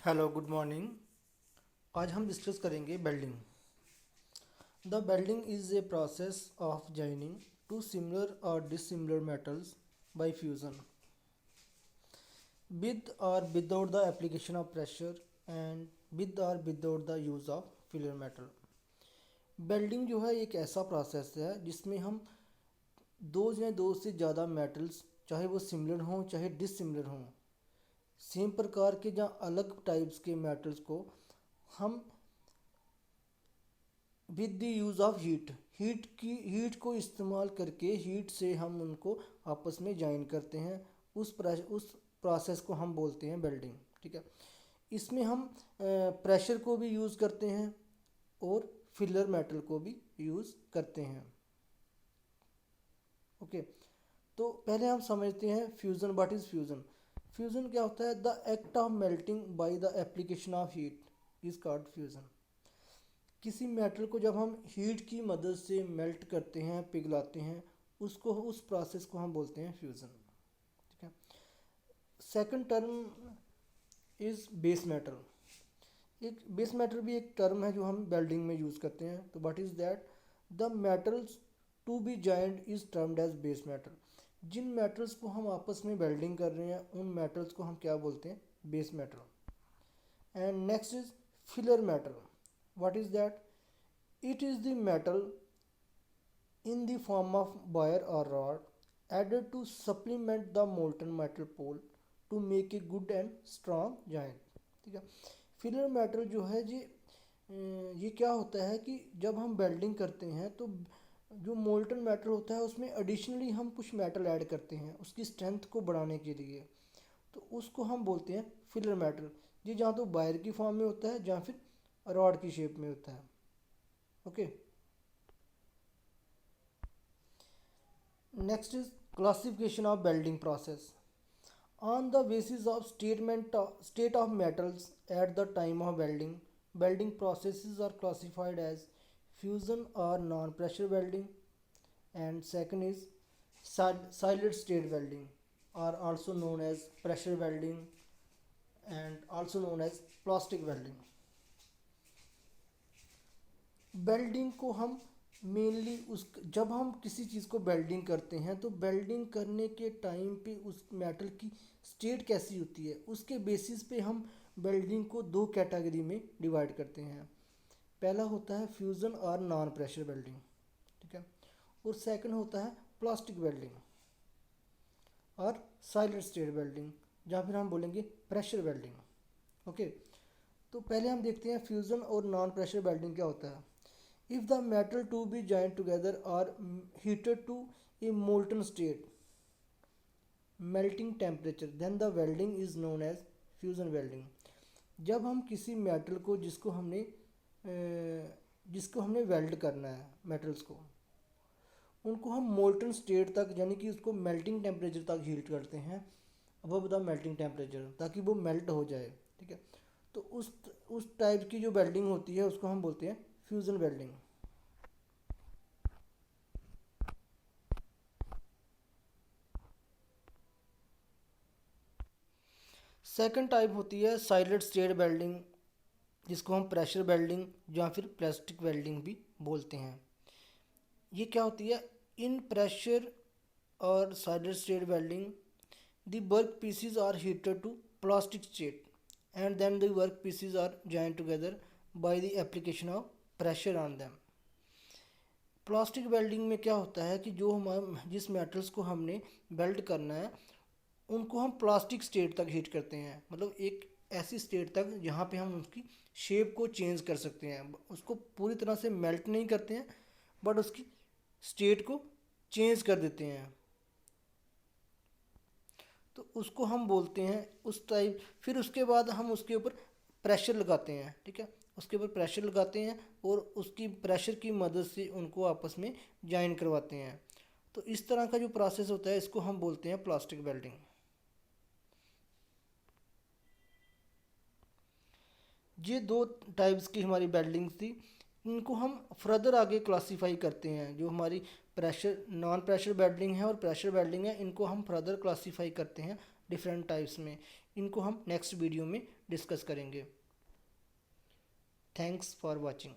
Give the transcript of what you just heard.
Hello good morning. आज हम discuss करेंगे welding. The welding is a process of joining two similar और dissimilar metals by fusion with or without the application of pressure and with or without the use of filler metal। Welding जो है एक ऐसा process है जिसमें हम दो से ज़्यादा मेटल्स, चाहे वो सिमिलर हों चाहे डिसिमिलर हों, सेम प्रकार के या अलग टाइप्स के मेटल्स को हम with the use of heat को इस्तेमाल करके हीट से हम उनको आपस में जॉइन करते हैं। उस प्रोसेस को हम बोलते हैं वेल्डिंग। ठीक है, इसमें हम प्रेशर को भी यूज़ करते हैं और फिलर मेटल को भी यूज़ करते हैं। ओके, तो पहले हम समझते हैं fusion. What is fusion? Fusion क्या होता है? The act of melting bye the application of heat is called fusion. किसी मेटल को जब हम हीट की मदद से मेल्ट करते हैं, पिघलाते हैं, उस प्रोसेस को हम बोलते हैं फ्यूज़न। ठीक है। Second term is base metal. एक बेस मेटल भी एक टर्म है जो हम वेल्डिंग में यूज़ करते हैं। तो what is that? The metals to be joint is termed as base metal. जिन मेटल्स को हम आपस में वेल्डिंग कर रहे हैं उन मेटल्स को हम क्या बोलते हैं? Base metal. And next is filler metal. What is that? It is the metal in the form of wire or rod added to supplement the molten metal pole to make a good and strong joint। ठीक है। Filler metal जो है जी, ये क्या होता है कि जब हम वेल्डिंग करते हैं तो जो मोल्टन मेटल होता है उसमें एडिशनली हम कुछ मेटल ऐड करते हैं उसकी स्ट्रेंथ को बढ़ाने के लिए, तो उसको हम बोलते हैं फिलर मेटल। ये जहाँ तो वायर की फॉर्म में होता है या फिर रॉड की शेप में होता है। Okay, next is classification of welding process. On the basis of state of metals at the time of welding, welding processes are classified as fusion or non-pressure welding, and second is solid state welding, or also known as pressure welding and also known as plastic welding। Welding को हम mainly उस जब हम किसी चीज़ को welding करते हैं तो वेल्डिंग करने के टाइम पे उस मेटल की स्टेट कैसी होती है उसके बेसिस पे हम वेल्डिंग को दो कैटेगरी में डिवाइड करते हैं। पहला होता है फ्यूज़न और नॉन प्रेशर वेल्डिंग। ठीक है, और सेकंड होता है प्लास्टिक वेल्डिंग और साइलेंट स्टेट वेल्डिंग, जहाँ फिर हम बोलेंगे प्रेशर वेल्डिंग। ओके, तो पहले हम देखते हैं फ्यूज़न और नॉन प्रेशर वेल्डिंग क्या होता है। If the metal to be joined together or heated to a molten state, melting temperature, then the welding is known as fusion welding। जब हम किसी मेटल को जिसको हमने वेल्ड करना है, मेटल्स को उनको हम मोल्टन स्टेट तक यानी कि उसको मेल्टिंग टेम्परेचर तक हीट करते हैं, अबव द मेल्टिंग टेम्परेचर, ताकि वो मेल्ट हो जाए। ठीक है, तो उस टाइप की जो वेल्डिंग होती है उसको हम बोलते हैं फ्यूज़न वेल्डिंग। सेकंड टाइप होती है साइलेंट स्टेट वेल्डिंग, जिसको हम प्रेशर वेल्डिंग या फिर प्लास्टिक वेल्डिंग भी बोलते हैं। ये क्या होती है? इन प्रेशर और solid state welding the work pieces are heated to plastic state and then the work pieces are joined together by the application of pressure on them. Plastic welding में क्या होता है कि जो हम जिस मेटल्स को हमने वेल्ड करना है उनको हम प्लास्टिक स्टेट तक हीट करते हैं, मतलब एक ऐसी स्टेट तक जहाँ पे हम उसकी शेप को चेंज कर सकते हैं। उसको पूरी तरह से मेल्ट नहीं करते हैं बट उसकी स्टेट को चेंज कर देते हैं, तो उसको हम बोलते हैं उस टाइप। फिर उसके बाद हम उसके ऊपर प्रेशर लगाते हैं। ठीक है, उसके ऊपर प्रेशर लगाते हैं और उसकी प्रेशर की मदद से उनको आपस में जॉइन करवाते हैं। तो इस तरह का जो प्रोसेस होता है इसको हम बोलते हैं प्लास्टिक वेल्डिंग। ये दो टाइप्स की हमारी वेल्डिंग थी। इनको हम फर्दर आगे क्लासीफाई करते हैं। जो हमारी प्रेशर नॉन प्रेशर बेल्डिंग है और प्रेशर बेल्डिंग है, इनको हम फर्दर क्लासीफाई करते हैं डिफरेंट टाइप्स में। इनको हम नेक्स्ट वीडियो में डिस्कस करेंगे। Thanks for watching.